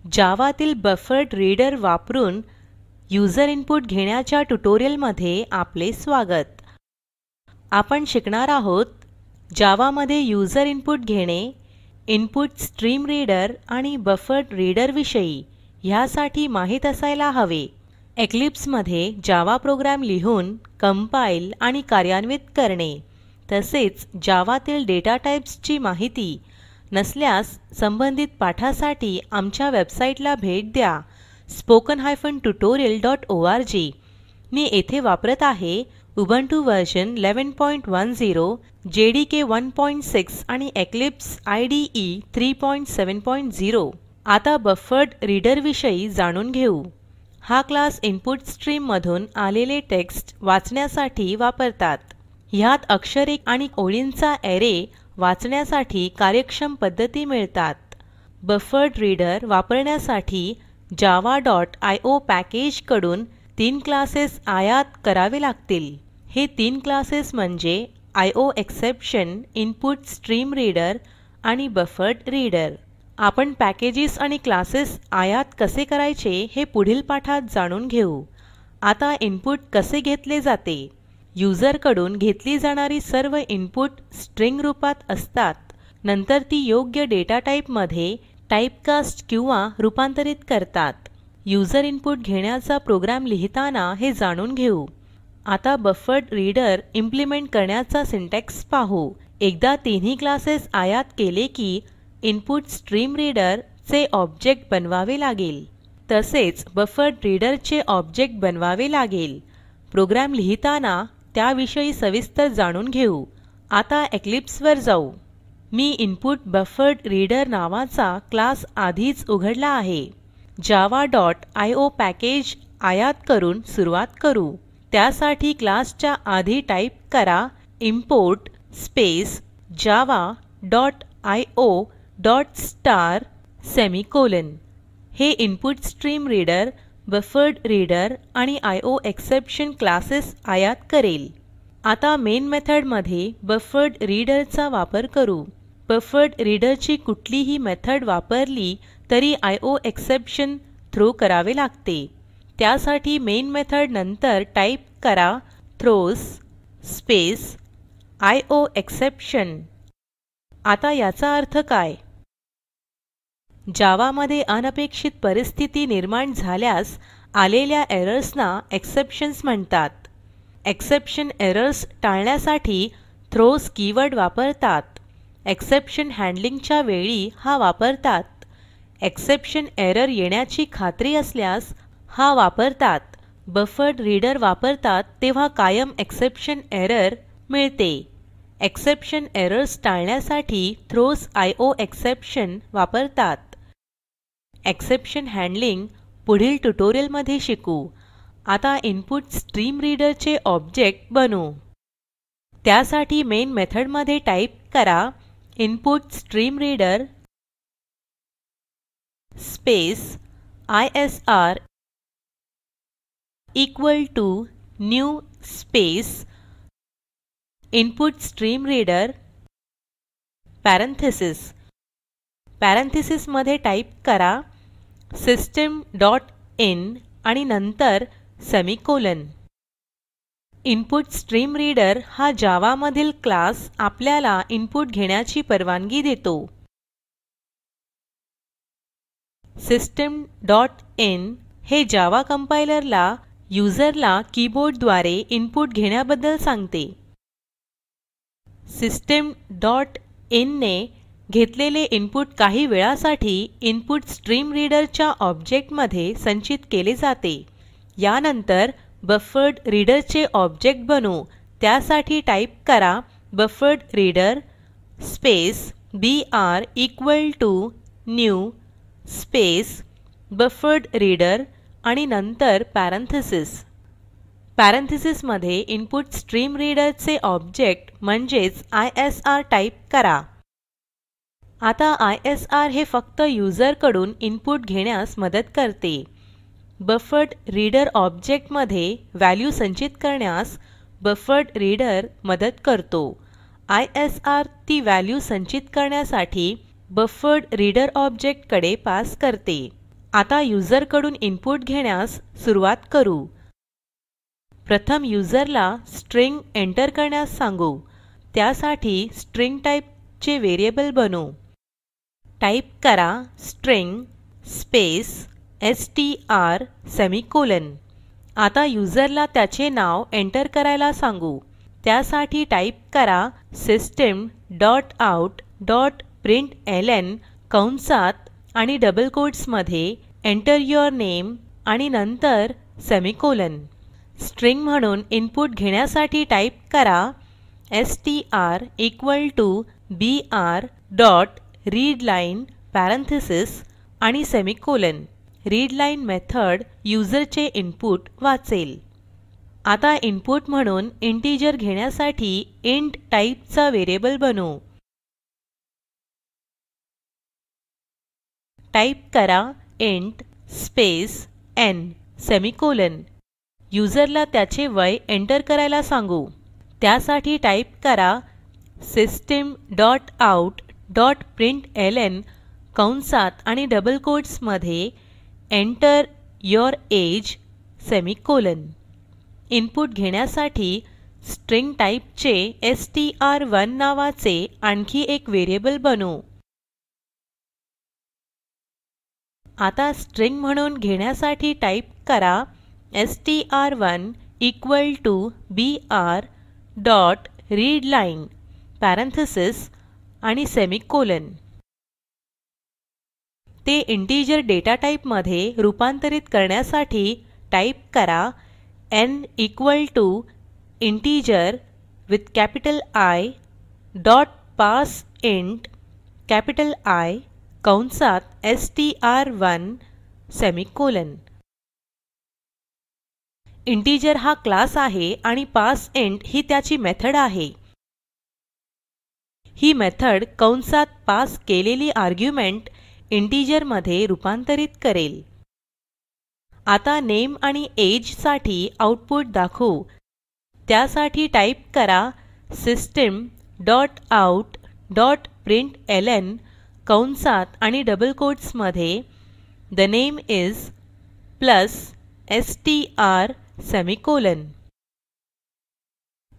जावातील buffered reader वापरून user input घेण्याच्या ट्युटोरियलमध्ये आपले स्वागत. आपण शिकणार आहोत जावामध्ये यूजर इनपुट घेणे, इनपुट स्ट्रीम रीडर आणि बफर्ड रीडर विषयी ह्यासाठी माहित असायला हवे. Eclipse मध्ये जावा प्रोग्राम लिहून कंपाइल आणि कार्यान्वित करणे, तसेच जावातील डेटा टाइप्सची माहिती नसल्यास संबंधित पाठासाठी आमच्या वेबसाईटला भेट द्या spoken-tutorial.org. मी येथे वापरत आहे उबुंटू वर्जन 11.10, JDK 1.6 आणि Eclipse IDE 3.7.0. आता बफर्ड रीडर विषयी जाणून घेऊ. हा क्लास इनपुट स्ट्रीम मधून आलेले टेक्स्ट वाचण्यासाठी वापरतात. ह्यात अक्षरे आणि ओळींचा ॲरे वाचण्यासाठी कार्यक्षम पद्धती मिळतात. बफर्ड रीडर वापरण्यासाठी java.io पॅकेज कडून 3 क्लासेस आयात करावे लागतील. हे 3 क्लासेस म्हणजे IOException, इनपुट स्ट्रीम रीडर आणि बफर्ड रीडर. आपण पॅकेजेस आणि क्लासेस आयात कसे करायचे हे पुढील पाठात जाणून घेऊ. आता इनपुट कसे घेतले जाते. यूजर कडून घेतली जाणारी सर्व इनपुट स्ट्रिंग रूपात असतात. नंतर ती योग्य डेटा टाइप मध्ये टाइपकास्ट किंवा रूपांतरित करतात. यूजर इनपुट घेण्याचा प्रोग्राम लिहिताना हे जाणून घेऊ. आता बफर्ड रीडर इम्प्लिमेंट करण्याचा सिंटॅक्स पाहू. एकदा तिन्ही क्लासेस आयात केले की इनपुट स्ट्रीम रीडर चे ऑब्जेक्ट बनवावे लागेल. तसेच बफर्ड रीडर चे ऑब्जेक्ट बनवावे लागेल. प्रोग्राम लिहिताना त्याविषयी सविस्तर जाणून घेऊ. आता Eclipse वर जाऊ. मी इनपुट बफर्ड रीडर नावाचा क्लास आधीच उघडला आहे. java.io पॅकेज आयात करून सुरुवात करू. त्यासाठी क्लासच्या आधी टाईप करा import स्पेस java.io.star सेमिकोलॉन. हे input stream reader, buffered reader आणि IOException क्लासेस आयात करेल. आता मेन मेथड मध्ये बफर्ड रीडर चा वापर करू. बफर्ड रीडर ची कुठलीही मेथड वापरली तरी IOException थ्रो करावे लागते. त्यासाठी मेन मेथड नंतर टाईप करा throws स्पेस IOException. आता याचा अर्थ काय? जावा मध्ये अनपेक्षित परिस्थिती निर्माण झाल्यास आलेल्या एरर्सना एक्सेप्शन्स म्हणतात. एक्सेप्शन एरर्स टाळण्यासाठी थ्रोज कीवर्ड वापरतात. एक्सेप्शन हँडलिंगच्या वेळी हा वापरतात. एक्सेप्शन एरर येण्याची खात्री असल्यास हा वापरतात. बफर्ड रीडर वापरतात तेव्हा कायम एक्सेप्शन एरर मिळते. एक्सेप्शन एरर्स टाळण्यासाठी थ्रोज IOException वापरतात. एक्सेप्शन हँडलिंग पुढील ट्युटोरियल मध्ये शिकू. आता इनपुट स्ट्रीम रीडर चे ऑब्जेक्ट बनवू. त्यासाठी मेन मेथड मध्ये टाईप करा input stream reader space ISR equal to new space input stream reader parenthesis. Parenthesis मध्ये टाईप करा system.in आणि नंतर सेमिकोलॉन. इनपुट स्ट्रीम रीडर हा जावा मधील क्लास आपल्याला इनपुट घेण्याची परवानगी देतो. system.in हे जावा कंपाइलरला यूजरला कीबोर्डद्वारे इनपुट घेण्याबद्दल सांगते. system.in ने घेतलेले इनपुट काही वेळासाठी इनपुट स्ट्रीम रीडर च्या ऑब्जेक्ट मध्ये संचित केले जाते. यानंतर बफर्ड रीडर चे ऑब्जेक्ट बनवू. त्यासाठी टाईप करा buffered reader space BR equal to new space buffered reader आणि नंतर पॅरेंथेसिस. पॅरेंथेसिस मध्ये इनपुट स्ट्रीम रीडर चे ऑब्जेक्ट म्हणजेच ISR टाईप करा. आता ISR हे फक्त यूजर कडून इनपुट घेण्यास मदत करते. बफर्ड रीडर ऑब्जेक्ट मध्ये व्हॅल्यू संचित करण्यास बफर्ड रीडर मदत करतो. ISR ती व्हॅल्यू संचित करण्यासाठी बफर्ड रीडर ऑब्जेक्ट कडे पास करते. आता यूजर कडून इनपुट घेण्यास सुरुवात करू. प्रथम युजरला स्ट्रिंग एंटर करण्यास सांगू. त्यासाठी स्ट्रिंग टाइप चे व्हेरिएबल बनवू. टाइप करा स्ट्रिंग स्पेस str सेमिकोलॉन. आता युजरला त्याचे नाव एंटर करायला सांगू. त्यासाठी टाइप करा system dot out dot println कंसात आणि डबल कोट्स मध्ये एंटर युअर नेम आणि नंतर सेमिकोलॉन. स्ट्रिंग म्हणून इनपुट घेण्यासाठी टाइप करा str equal to br dot read line parenthesis आणि सेमिकोलॉन. रीडलाईन मेथड युजरचे इनपुट वाचेल. आता इनपुट म्हणून इंटिजर घेण्यासाठी इंट टाइपचा व्हेरिएबल बनवू. टाइप करा इंट स्पेस n सेमिकोलॉन. युजरला त्याचे वय एंटर करायला सांगू. त्यासाठी टाइप करा system dot out dot println कंसात आणि डबल कोट्स मध्ये enter your age semicolon. Input घेण्यासाठी स्ट्रिंग टाइपचे str1 नावाचे आणखी एक व्हेरिएबल बनवू. आता स्ट्रिंग म्हणून घेण्यासाठी टाइप करा str1 equal to br dot read line parenthesis आणि सेमिकोलॉन. ते इंटिजर डेटा टाइप मध्ये रूपांतरित करण्यासाठी टाइप करा n equal to integer with capital I dot parse int capital I कंसात str1 सेमिकोलॉन. इंटिजर हा क्लास आहे आणि पार्सिंट ही त्याची मेथड आहे. ही मेथड कंसात पास केलेली आर्ग्युमेंट इंटिजर मध्ये रूपांतरित करेल. आता नेम आणि एज साठी आउटपुट दाखवू. त्यासाठी टाइप करा system dot out dot println कंसात आणि डबल कोट्स मध्ये the name is plus str semicolon.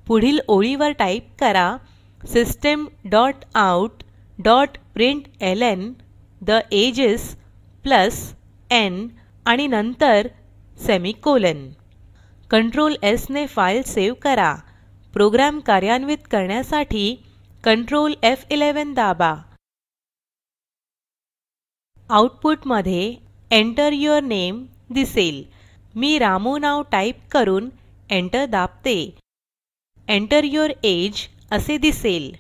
पुढील ओळीवर टाइप करा system dot out dot println the ages plus n आणि नंतर सेमिकोलॉन. कंट्रोल S ने फाईल सेव्ह करा. प्रोग्राम कार्यान्वित करण्यासाठी कंट्रोल F11 दाबा. आउटपुट मध्ये एंटर युअर नेम दिसेल. मी रामू नाव टाइप करून एंटर दाबते. एंटर युअर एज असे दिसेल.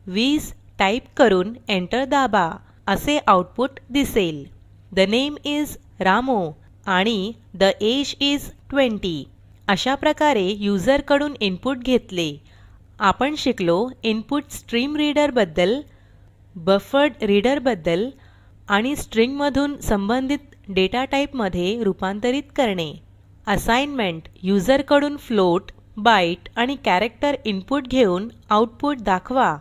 20 टाइप करून एंटर दाबा असे आउटपुट दिसेल. द नेम इज रामू आणि द एज इज 20. अशा प्रकारे युजर कडून इनपुट घेतले. आपण शिकलो इनपुट स्ट्रीम रीडर बद्दल, बफर्ड रीडर बद्दल आणि स्ट्रिंग मधून संबंधित डेटा टाइप मध्ये रूपांतरित करणे. असाइनमेंट युजर कडून फ्लोट, बाइट आणि कॅरेक्टर इनपुट घेऊन आउटपुट दाखवा.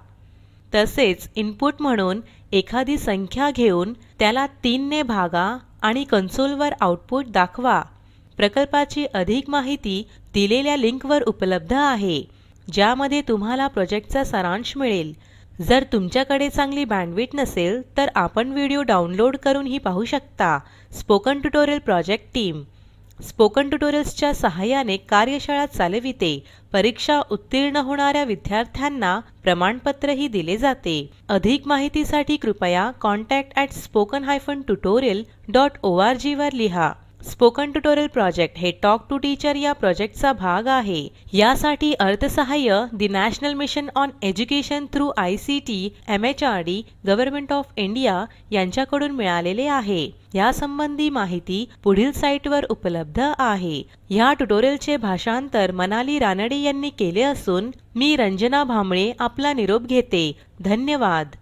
तसेच इनपुट म्हणून एखादी संख्या घेऊन त्याला 3 ने भागा आणि कन्सोल वर आउटपुट दाखवा. प्रकल्पाची अधिक माहिती दिलेल्या लिंक वर उपलब्ध आहे, ज्यामध्ये तुम्हाला प्रोजेक्टचा सारांश मिळेल. जर तुमच्याकडे चांगली बँडविड्थ नसेल तर आपण व्हिडिओ डाउनलोड करून ही पाहू शकता. Spoken tutorial project team spoken ट्युटोरियल्सच्या सहाय्याने कार्यशाळा चालविते. परीक्षा उत्तीर्ण होणाऱ्या विद्यार्थ्यांना प्रमाणपत्रही दिले जाते. अधिक माहितीसाठी कृपया contact@spoken-tutorial.org वर लिहा. स्पोकन ट्युटोरियल प्रोजेक्ट हे टॉक टू टीचर या प्रोजेक्टचा भाग आहे. यासाठी अर्थसहाय्य the national mission on education through ICT MHRD government of India यांच्याकडून मिळालेले आहे. यासंबंधी माहिती पुढील साईटवर उपलब्ध आहे. ह्या ट्युटोरियलचे भाषांतर मनाली रानडे यांनी केले असून मी रंजना भांबळे आपला निरोप घेते. धन्यवाद.